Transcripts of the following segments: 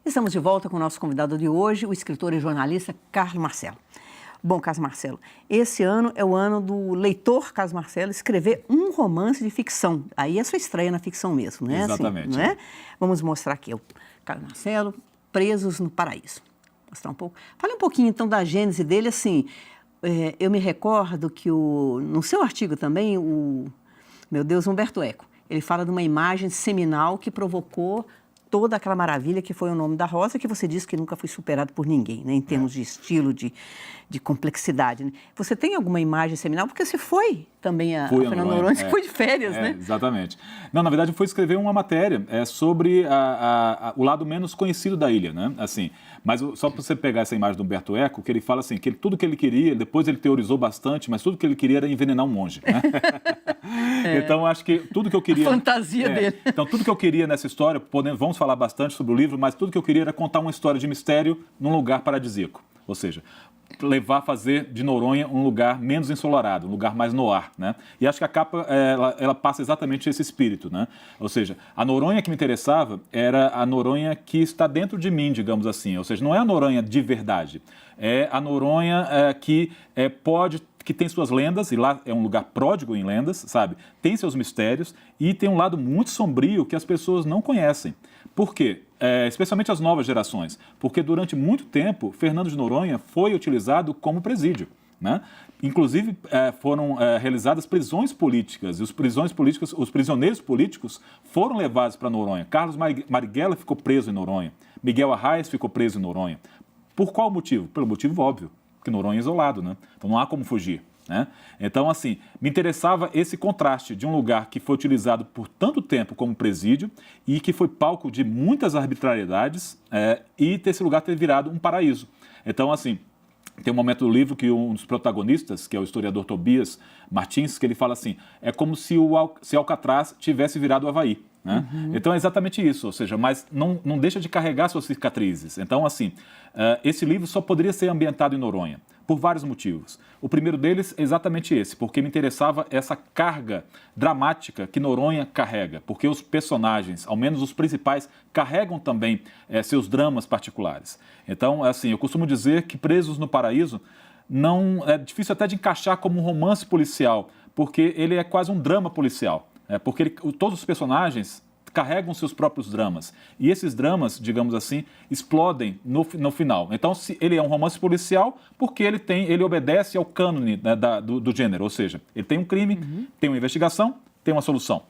Estamos de volta com o nosso convidado de hoje, o escritor e jornalista Carlos Marcelo. Bom, Carlos Marcelo, esse ano é o ano do leitor Carlos Marcelo escrever um romance de ficção. Aí é a sua estreia na ficção mesmo, né? Exatamente. Assim, não é? Vamos mostrar aqui o Carlos Marcelo, Presos no Paraíso. Mostrar um pouco. Fale um pouquinho, então, da gênese dele. Assim, eu me recordo que no seu artigo também, Humberto Eco, ele fala de uma imagem seminal que provocou toda aquela maravilha que foi O Nome da Rosa, que você disse que nunca foi superado por ninguém, né, em termos de estilo, de complexidade. Né? Você tem alguma imagem seminal? Porque você foi também a Fernando Noronha, você foi de férias, né? Exatamente. Não, na verdade, eu fui escrever uma matéria sobre o lado menos conhecido da ilha, né? Assim, mas só para você pegar essa imagem do Humberto Eco, que ele fala assim, que tudo que ele queria, depois ele teorizou bastante, mas tudo que ele queria era envenenar um monge, né? Então, acho que tudo que eu queria... A fantasia dele. Então, tudo que eu queria nessa história, vamos falar bastante sobre o livro, mas tudo que eu queria era contar uma história de mistério num lugar paradisíaco. Ou seja, levar a fazer de Noronha um lugar menos ensolarado, um lugar mais noir, né? E acho que a capa, ela passa exatamente esse espírito, né? Ou seja, a Noronha que me interessava era a Noronha que está dentro de mim, digamos assim. Ou seja, não é a Noronha de verdade, é a Noronha que tem suas lendas, e lá é um lugar pródigo em lendas, sabe? Tem seus mistérios e tem um lado muito sombrio que as pessoas não conhecem. Por quê? Especialmente as novas gerações. Porque durante muito tempo, Fernando de Noronha foi utilizado como presídio, né? Inclusive, foram realizadas prisões políticas, e os prisioneiros políticos foram levados para Noronha. Carlos Marighella ficou preso em Noronha. Miguel Arraes ficou preso em Noronha. Por qual motivo? Pelo motivo óbvio, que Noronha é isolado, né? Então não há como fugir, né? Então, assim, me interessava esse contraste de um lugar que foi utilizado por tanto tempo como presídio e que foi palco de muitas arbitrariedades e esse lugar ter virado um paraíso. Então, assim, tem um momento do livro que um dos protagonistas, que é o historiador Tobias Martins, que ele fala assim, é como se Alcatraz tivesse virado o Havaí. Né? Uhum. Então é exatamente isso, ou seja, mas não deixa de carregar suas cicatrizes. Então, assim, esse livro só poderia ser ambientado em Noronha, por vários motivos. O primeiro deles é exatamente esse, porque me interessava essa carga dramática que Noronha carrega, porque os personagens, ao menos os principais, carregam também seus dramas particulares. Então, assim, eu costumo dizer que Presos no Paraíso não é difícil até de encaixar como um romance policial, porque ele é quase um drama policial. Porque todos os personagens carregam seus próprios dramas. E esses dramas, digamos assim, explodem no final. Então, ele é um romance policial porque ele obedece ao cânone, né, do gênero. Ou seja, ele tem um crime, tem uma investigação, tem uma solução.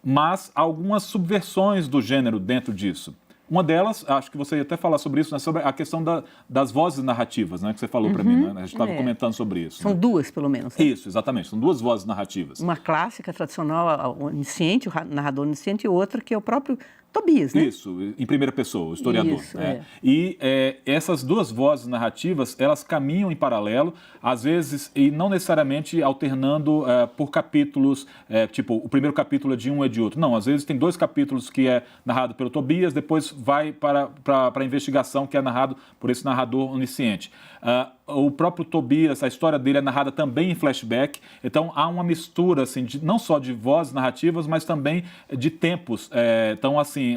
Mas há algumas subversões do gênero dentro disso. Uma delas, acho que você ia até falar sobre isso, né, sobre a questão das vozes narrativas, né, que você falou para mim, né? A gente estava comentando sobre isso. São duas, pelo menos. Né? Isso, exatamente. São duas vozes narrativas. Uma clássica, tradicional, o onisciente, o narrador onisciente, e outra que é o próprio Tobias, né? Isso, em primeira pessoa, o historiador. Isso, E essas duas vozes narrativas, elas caminham em paralelo, às vezes, e não necessariamente alternando por capítulos, tipo, o primeiro capítulo é de um e de outro. Não, às vezes tem dois capítulos que é narrado pelo Tobias, depois vai para a investigação, que é narrado por esse narrador onisciente. O próprio Tobias, a história dele é narrada também em flashback, então há uma mistura, assim, não só de vozes narrativas, mas também de tempos. Então, assim,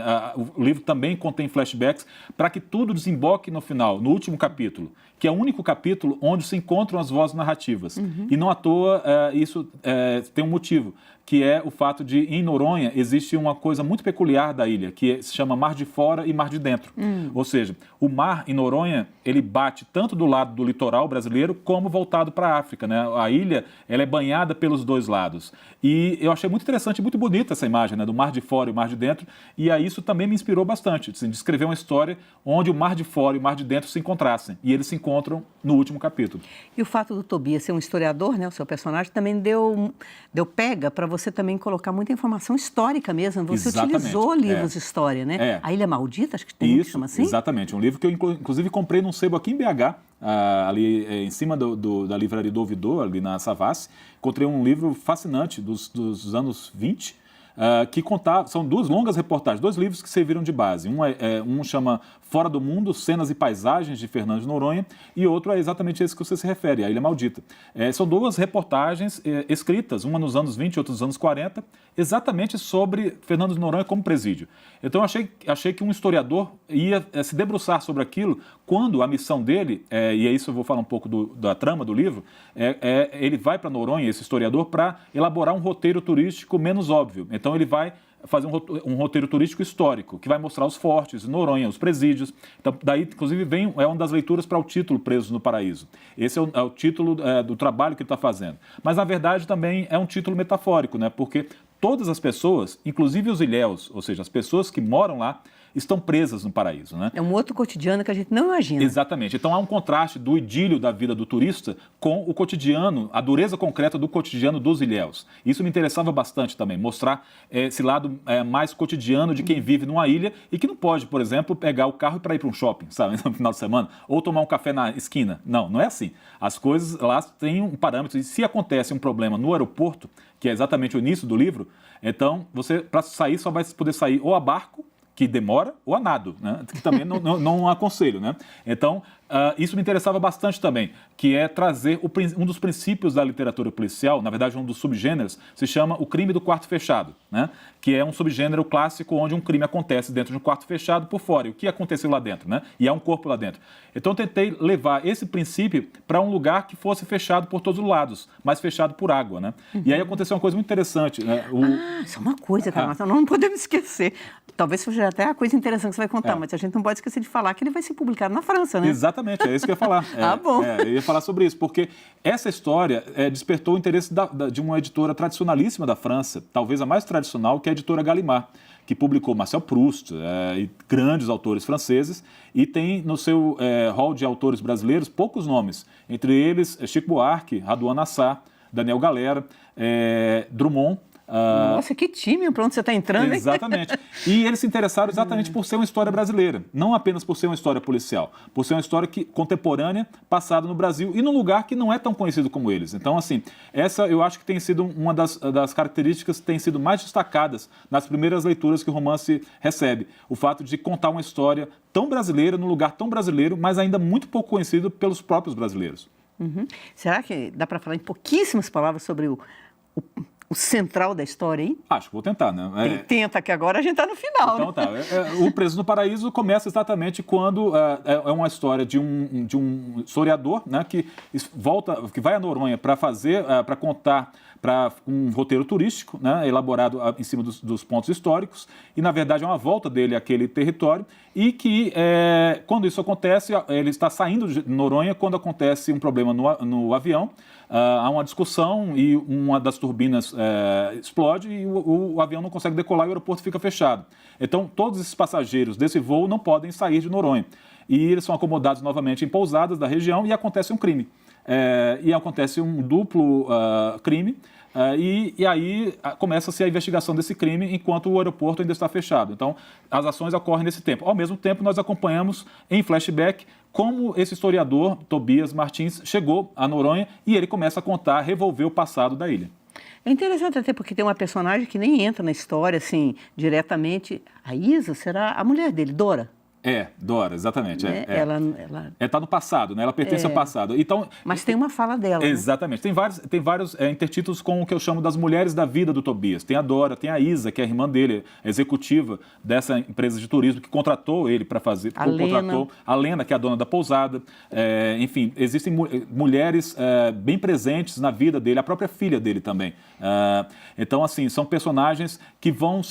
o livro também contém flashbacks para que tudo desemboque no final, no último capítulo, que é o único capítulo onde se encontram as vozes narrativas. E não à toa isso tem um motivo, que é o fato de, em Noronha, existe uma coisa muito peculiar da ilha, que se chama Mar de Fora e Mar de Dentro. Ou seja, o mar em Noronha, ele bate tanto do lado do litoral brasileiro, como voltado para a África, né? A ilha, ela é banhada pelos dois lados. E eu achei muito interessante, muito bonita essa imagem, né? Do Mar de Fora e o Mar de Dentro, e aí isso também me inspirou bastante, assim, de escrever uma história onde o Mar de Fora e o Mar de Dentro se encontrassem, e eles se encontram no último capítulo. E o fato do Tobias ser um historiador, né? O seu personagem, também deu pega para você também colocar muita informação histórica mesmo. Você utilizou livros de história, né? A Ilha Maldita, acho que tem um que chama assim? Exatamente. Um livro que eu, inclusive, comprei num sebo aqui em BH, ali em cima da livraria do Ouvidor, ali na Savassi. Encontrei um livro fascinante dos anos 20, que são duas longas reportagens, 2 livros que serviram de base. Um chama Fora do Mundo, Cenas e Paisagens, de Fernando de Noronha, e outro é exatamente esse que você se refere, A Ilha Maldita. São 2 reportagens escritas, uma nos anos 20 e outra nos anos 40, exatamente sobre Fernando de Noronha como presídio. Então, achei que um historiador ia se debruçar sobre aquilo quando a missão dele, e é isso eu vou falar um pouco da trama do livro, ele vai para Noronha, esse historiador, para elaborar um roteiro turístico menos óbvio. Então, ele vai fazer um roteiro turístico histórico, que vai mostrar os fortes, Noronha, os presídios. Então, daí, inclusive, é uma das leituras para o título Presos no Paraíso. Esse é o título do trabalho que ele está fazendo. Mas, na verdade, também é um título metafórico, né? Porque todas as pessoas, inclusive os ilhéus, ou seja, as pessoas que moram lá, estão presas no paraíso, né? É um outro cotidiano que a gente não imagina. Exatamente. Então há um contraste do idílio da vida do turista com o cotidiano, a dureza concreta do cotidiano dos ilhéus. Isso me interessava bastante também, mostrar esse lado mais cotidiano de quem vive numa ilha e que não pode, por exemplo, pegar o carro para ir para um shopping, sabe, no final de semana, ou tomar um café na esquina. Não é assim. As coisas lá têm um parâmetro. E se acontece um problema no aeroporto, que é exatamente o início do livro, então você, para sair, só vai poder sair ou a barco, que demora, ou a nado, né? Que também não aconselho, né? Então, isso me interessava bastante também, que é trazer um dos princípios da literatura policial, na verdade um dos subgêneros, se chama o crime do quarto fechado, né? Que é um subgênero clássico onde um crime acontece dentro de um quarto fechado por fora, e o que aconteceu lá dentro, né? E há um corpo lá dentro. Então eu tentei levar esse princípio para um lugar que fosse fechado por todos os lados, mas fechado por água, né? E aí aconteceu uma coisa muito interessante, né? Isso é uma coisa, cara, nós não podemos esquecer. Talvez seja até a coisa interessante que você vai contar, mas a gente não pode esquecer de falar que ele vai ser publicado na França, né? Exatamente, é isso que eu ia falar. Bom. Eu ia falar sobre isso, porque essa história despertou o interesse de uma editora tradicionalíssima da França, talvez a mais tradicional, que é a editora Gallimard, que publicou Marcel Proust e grandes autores franceses, e tem no seu hall de autores brasileiros poucos nomes, entre eles Chico Buarque, Radouan Assar, Daniel Galera, Drummond. Nossa, que time, para onde você está entrando, hein? Exatamente. E eles se interessaram exatamente por ser uma história brasileira, não apenas por ser uma história policial, por ser uma história contemporânea, passada no Brasil e num lugar que não é tão conhecido como eles. Então, assim, essa eu acho que tem sido uma das características que tem sido mais destacadas nas primeiras leituras que o romance recebe. O fato de contar uma história tão brasileira, num lugar tão brasileiro, mas ainda muito pouco conhecido pelos próprios brasileiros. Será que dá para falar em pouquíssimas palavras sobre o central da história, hein? Acho que vou tentar, né? Tenta, que agora a gente está no final. Então tá. O Preso no Paraíso começa exatamente quando é uma história de um historiador, né, que vai a Noronha para contar para um roteiro turístico, né, elaborado em cima dos pontos históricos, e na verdade é uma volta dele àquele território, e que quando isso acontece, ele está saindo de Noronha quando acontece um problema no avião. Há uma discussão e uma das turbinas explode e o avião não consegue decolar e o aeroporto fica fechado. Então, todos esses passageiros desse voo não podem sair de Noronha. E eles são acomodados novamente em pousadas da região e acontece um crime. E acontece um duplo crime. E aí começa-se a investigação desse crime enquanto o aeroporto ainda está fechado. Então, as ações ocorrem nesse tempo. Ao mesmo tempo, nós acompanhamos em flashback como esse historiador, Tobias Martins, chegou a Noronha e ele começa a contar, revolver o passado da ilha. É interessante até porque tem uma personagem que nem entra na história, assim, diretamente. A Isa será a mulher dele, Dora. Dora, exatamente. Ela está no passado, né? Ela pertence ao passado. Então, mas tem uma fala dela. Exatamente. Né? Tem vários intertítulos com o que eu chamo das mulheres da vida do Tobias. Tem a Dora, tem a Isa, que é a irmã dele, a executiva dessa empresa de turismo que contratou ele para fazer. Contratou a Lena, que é a dona da pousada. Enfim, existem mulheres bem presentes na vida dele, a própria filha dele também. Então, assim, são personagens que vão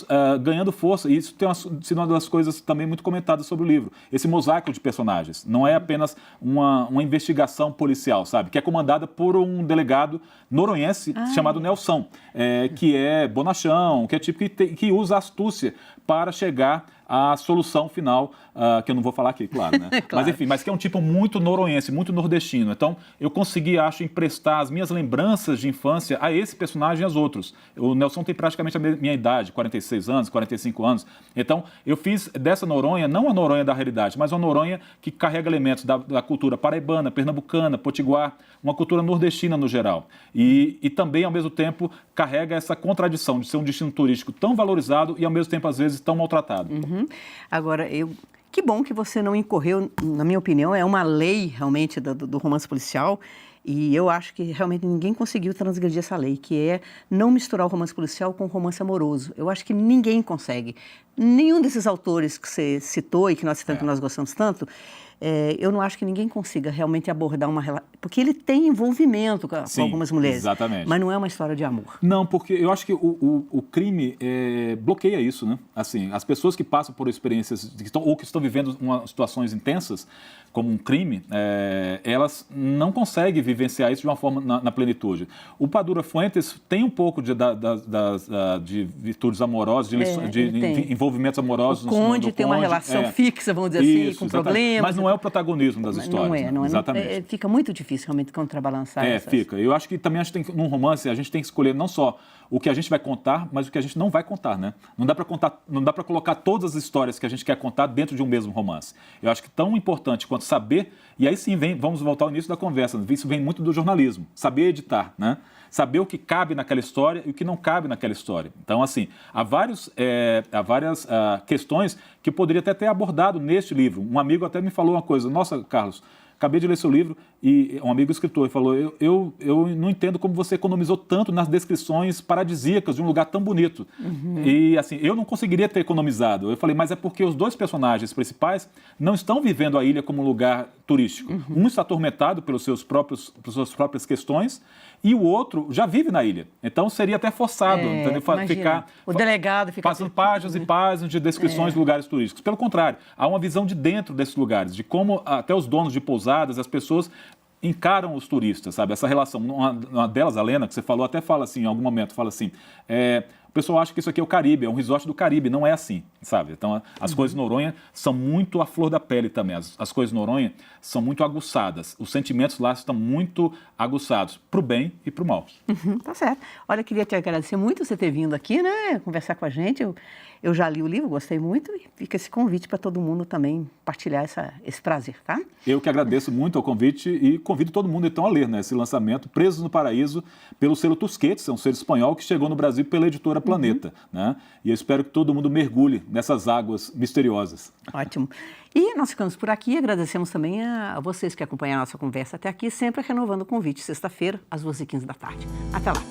ganhando força. E isso tem sido uma das coisas também muito comentadas sobre o livro, esse mosaico de personagens. Não é apenas uma investigação policial, sabe? Que é comandada por um delegado noronhense chamado Nelson, que é bonachão, que é tipo que usa astúcia para chegar a solução final, que eu não vou falar aqui, claro, né? Claro. Mas enfim, mas que é um tipo muito noronhense, muito nordestino. Então, eu consegui, acho, emprestar as minhas lembranças de infância a esse personagem e aos outros. O Nelson tem praticamente a minha idade, 46 anos, 45 anos. Então, eu fiz dessa Noronha, não a Noronha da realidade, mas uma Noronha que carrega elementos da cultura paraibana, pernambucana, potiguar, uma cultura nordestina no geral. E também, ao mesmo tempo, carrega essa contradição de ser um destino turístico tão valorizado e, ao mesmo tempo, às vezes, tão maltratado. Agora, que bom que você não incorreu, na minha opinião, é uma lei realmente do romance policial. E eu acho que realmente ninguém conseguiu transgredir essa lei, que é não misturar o romance policial com o romance amoroso. Eu acho que ninguém consegue. Nenhum desses autores que você citou e que nós citamos, que nós gostamos tanto, eu não acho que ninguém consiga realmente abordar uma relação. Porque ele tem envolvimento com algumas mulheres. Exatamente. Mas não é uma história de amor. Não, porque eu acho que o crime bloqueia isso, né? Assim, as pessoas que passam por experiências ou que estão vivendo situações intensas, como um crime, elas não conseguem vivenciar isso de uma forma na plenitude. O Padura Fuentes tem um pouco de virtudes amorosas, de envolvimentos amorosos. O Conde tem uma relação fixa, vamos dizer assim, com problemas. Mas não é o protagonismo das histórias. Não é. Exatamente. Fica muito difícil realmente contrabalançar. Fica. Eu acho que também num romance a gente tem que escolher não só o que a gente vai contar, mas o que a gente não vai contar, né? Não dá para colocar todas as histórias que a gente quer contar dentro de um mesmo romance. Eu acho que tão importante quanto saber, e aí sim vamos voltar ao início da conversa, isso vem muito do jornalismo, saber editar, né? Saber o que cabe naquela história e o que não cabe naquela história. Então, assim, há várias questões que eu poderia até ter abordado neste livro. Um amigo até me falou uma coisa: nossa, Carlos, acabei de ler seu livro, e um amigo escritor falou, eu não entendo como você economizou tanto nas descrições paradisíacas de um lugar tão bonito. E assim, eu não conseguiria ter economizado. Eu falei, mas é porque os dois personagens principais não estão vivendo a ilha como um lugar turístico. Um está atormentado pelas suas próprias questões, e o outro já vive na ilha. Então seria até forçado, entendeu? O delegado fica passando páginas e páginas de descrições de lugares turísticos. Pelo contrário, há uma visão de dentro desses lugares, de como até os donos de pousadas, as pessoas encaram os turistas, sabe? Essa relação. Uma delas, a Lena, que você falou, até fala assim, em algum momento, fala assim, o pessoal acha que isso aqui é o Caribe, é um resort do Caribe, não é assim, sabe? Então, as coisas de Noronha são muito à flor da pele também, as coisas de Noronha são muito aguçadas, os sentimentos lá estão muito aguçados, para o bem e para o mal. Tá certo. Olha, eu queria te agradecer muito você ter vindo aqui, né, conversar com a gente. Eu já li o livro, gostei muito, e fica esse convite para todo mundo também partilhar esse prazer, tá? Eu que agradeço muito o convite e convido todo mundo então a ler, né, esse lançamento, Presos no Paraíso, pelo selo Tusquets, é um selo espanhol que chegou no Brasil pela editora Planeta, né? E eu espero que todo mundo mergulhe nessas águas misteriosas. Ótimo. E nós ficamos por aqui, agradecemos também a vocês que acompanharam a nossa conversa até aqui, sempre renovando o convite, sexta-feira, às 2h15 da tarde. Até lá.